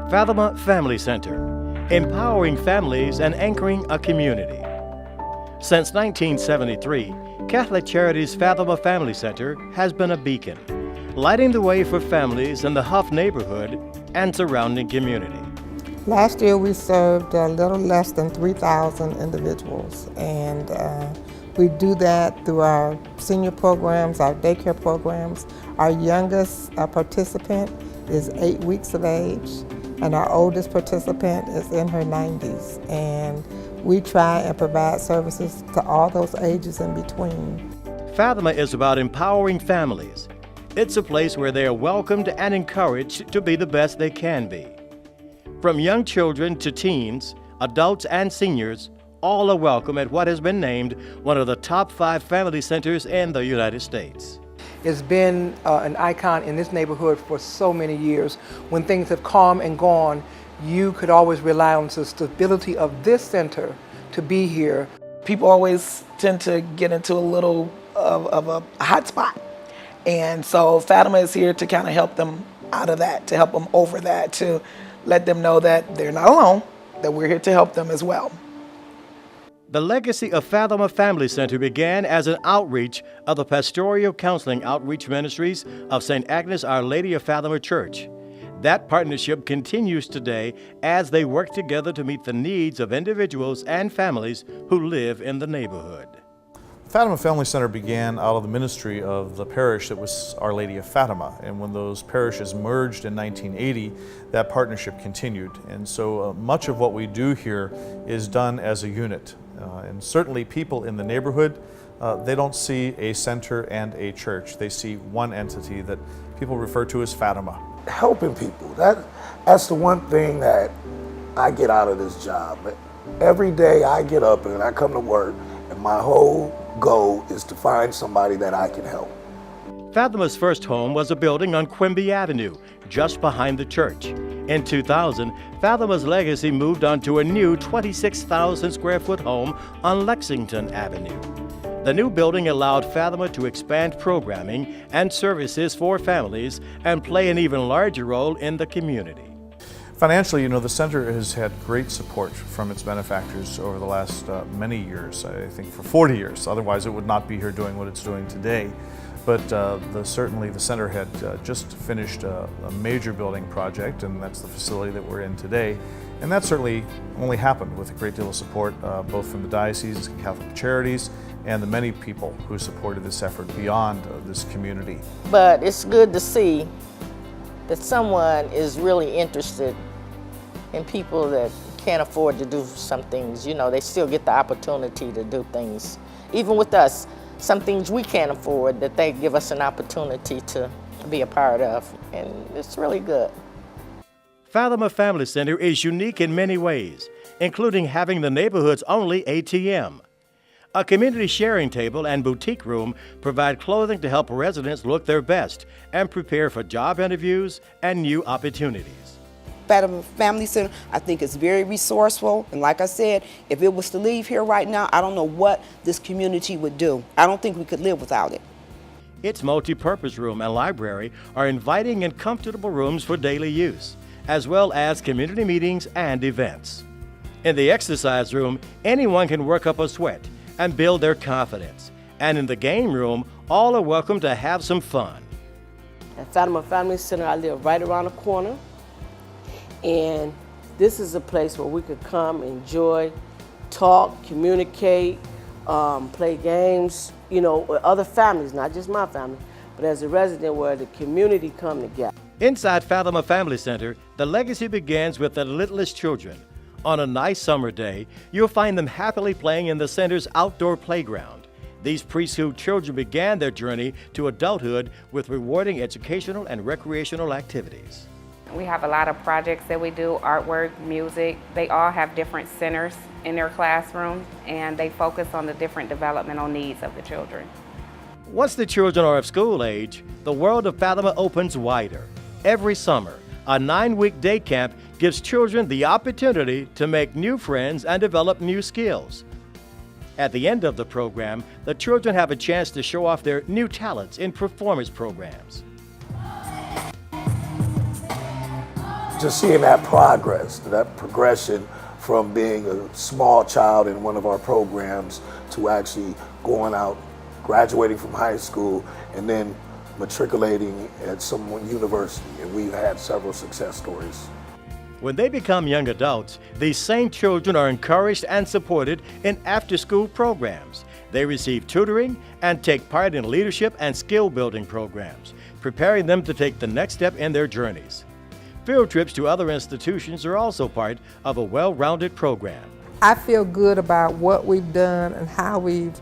Fatima Family Center, empowering families and anchoring a community. Since 1973, Catholic Charities Fatima Family Center has been a beacon, lighting the way for families in the Huff neighborhood and surrounding community. Last year we served a little less than 3,000 individuals, and we do that through our senior programs, our daycare programs. Our youngest participant is 8 weeks of age, and our oldest participant is in her 90s. And we try and provide services to all those ages in between. Fatima is about empowering families. It's a place where they are welcomed and encouraged to be the best they can be. From young children to teens, adults and seniors, all are welcome at what has been named one of the top 5 family centers in the United States. It's been an icon in this neighborhood for so many years. When things have come and gone, you could always rely on the stability of this center to be here. People always tend to get into a little of a hot spot. And so Fatima is here to kind of help them out of that, to help them over that, to let them know that they're not alone, that we're here to help them as well. The legacy of Fatima Family Center began as an outreach of the Pastoral Counseling Outreach Ministries of St. Agnes Our Lady of Fatima Church. That partnership continues today as they work together to meet the needs of individuals and families who live in the neighborhood. Fatima Family Center began out of the ministry of the parish that was Our Lady of Fatima, and when those parishes merged in 1980, that partnership continued. And so much of what we do here is done as a unit. And certainly people in the neighborhood, they don't see a center and a church. They see one entity that people refer to as Fatima. Helping people, that's the one thing that I get out of this job. Every day I get up and I come to work, and my whole goal is to find somebody that I can help. Fatima's first home was a building on Quimby Avenue, just behind the church. In 2000, Fatima's legacy moved on to a new 26,000 square foot home on Lexington Avenue. The new building allowed Fatima to expand programming and services for families and play an even larger role in the community. Financially, the center has had great support from its benefactors over the last many years, I think for 40 years. Otherwise, it would not be here doing what it's doing today. But certainly the center had just finished a major building project, and that's the facility that we're in today. And that certainly only happened with a great deal of support, both from the diocese, Catholic Charities, and the many people who supported this effort beyond this community. But it's good to see that someone is really interested in people that can't afford to do some things. They still get the opportunity to do things. Even with us, some things we can't afford that they give us an opportunity to be a part of, and it's really good. Fatima Family Center is unique in many ways, including having the neighborhood's only ATM. A community sharing table and boutique room provide clothing to help residents look their best and prepare for job interviews and new opportunities. Fatima Family Center, I think, is very resourceful, and like I said, if it was to leave here right now, I don't know what this community would do. I don't think we could live without it. Its multi-purpose room and library are inviting and comfortable rooms for daily use, as well as community meetings and events. In the exercise room, anyone can work up a sweat and build their confidence. And in the game room, all are welcome to have some fun. At Fatima Family Center, I live right around the corner. And this is a place where we could come, enjoy, talk, communicate, play games, with other families, not just my family, but as a resident where the community come together. Inside Fatima Family Center, the legacy begins with the littlest children. On a nice summer day, you'll find them happily playing in the center's outdoor playground. These preschool children began their journey to adulthood with rewarding educational and recreational activities. We have a lot of projects that we do, artwork, music. They all have different centers in their classrooms, and they focus on the different developmental needs of the children. Once the children are of school age, the world of Fatima opens wider. Every summer, a 9-week day camp gives children the opportunity to make new friends and develop new skills. At the end of the program, the children have a chance to show off their new talents in performance programs. just seeing that progress, that progression from being a small child in one of our programs to actually going out, graduating from high school, and then matriculating at some university. And we've had several success stories. When they become young adults, these same children are encouraged and supported in after-school programs. They receive tutoring and take part in leadership and skill-building programs, preparing them to take the next step in their journeys. Field trips to other institutions are also part of a well-rounded program. I feel good about what we've done and how we've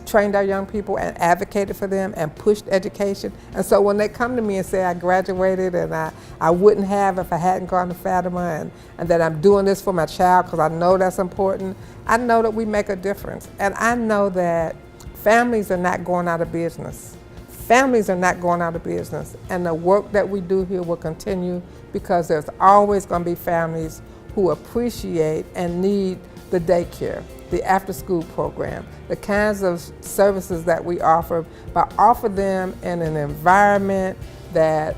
trained our young people and advocated for them and pushed education. And so when they come to me and say I graduated and I wouldn't have if I hadn't gone to Fatima, and that I'm doing this for my child because I know that's important, I know that we make a difference. And I know that families are not going out of business. Families are not going out of business. And the work that we do here will continue because there's always going to be families who appreciate and need the daycare, the after-school program, the kinds of services that we offer, but offer them in an environment that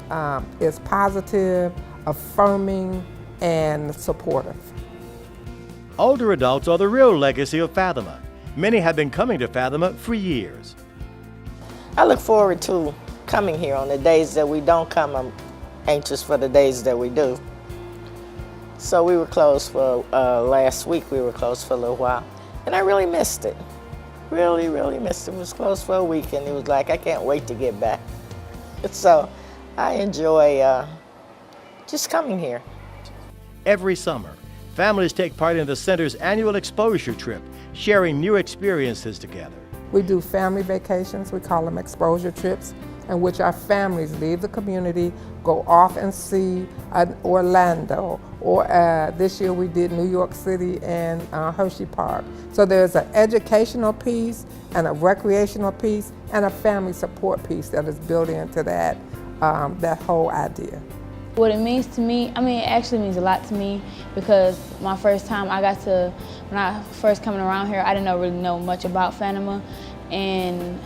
is positive, affirming, and supportive. Older adults are the real legacy of Fatima. Many have been coming to Fatima for years. I look forward to coming here. On the days that we don't come, I'm anxious for the days that we do. So we were closed for, last week we were closed for a little while, and I really missed it. Really, really missed it. It was closed for a week, and it was like, I can't wait to get back. So I enjoy just coming here. Every summer, families take part in the center's annual exposure trip, sharing new experiences together. We do family vacations, we call them exposure trips, in which our families leave the community, go off and see Orlando, or this year we did New York City and Hershey Park. So there's an educational piece and a recreational piece and a family support piece that is built into that, that whole idea. What it means to me, I mean, it actually means a lot to me because my first time when I first coming around here, I didn't really know much about Fatima. And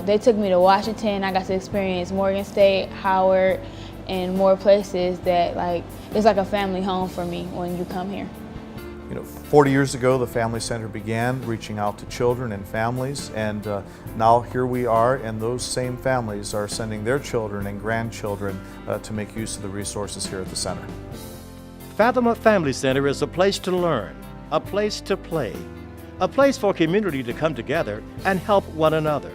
they took me to Washington. I got to experience Morgan State, Howard, and more places that it's like a family home for me when you come here. 40 years ago, the Family Center began reaching out to children and families, and now here we are, and those same families are sending their children and grandchildren to make use of the resources here at the center. Fatima Family Center is a place to learn, a place to play, a place for community to come together and help one another,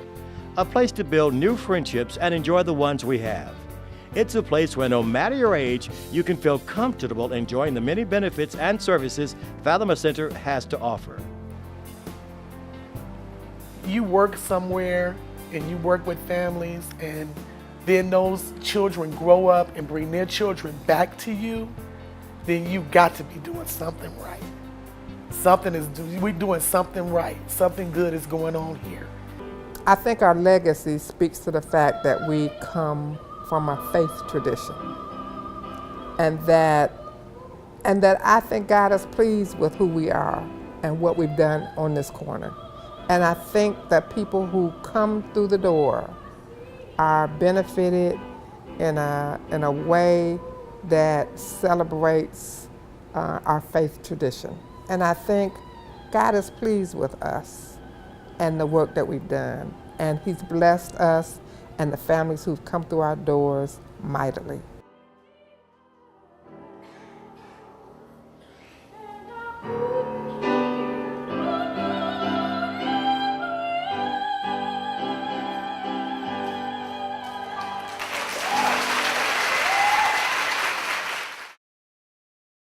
a place to build new friendships and enjoy the ones we have. It's a place where no matter your age, you can feel comfortable enjoying the many benefits and services Fatima Center has to offer. You work somewhere and you work with families, and then those children grow up and bring their children back to you, then you've got to be doing something right. We're doing something right. Something good is going on here. I think our legacy speaks to the fact that we come from a faith tradition, and that I think God is pleased with who we are and what we've done on this corner. And I think that people who come through the door are benefited in a way that celebrates our faith tradition. And I think God is pleased with us and the work that we've done. And He's blessed us and the families who've come through our doors mightily.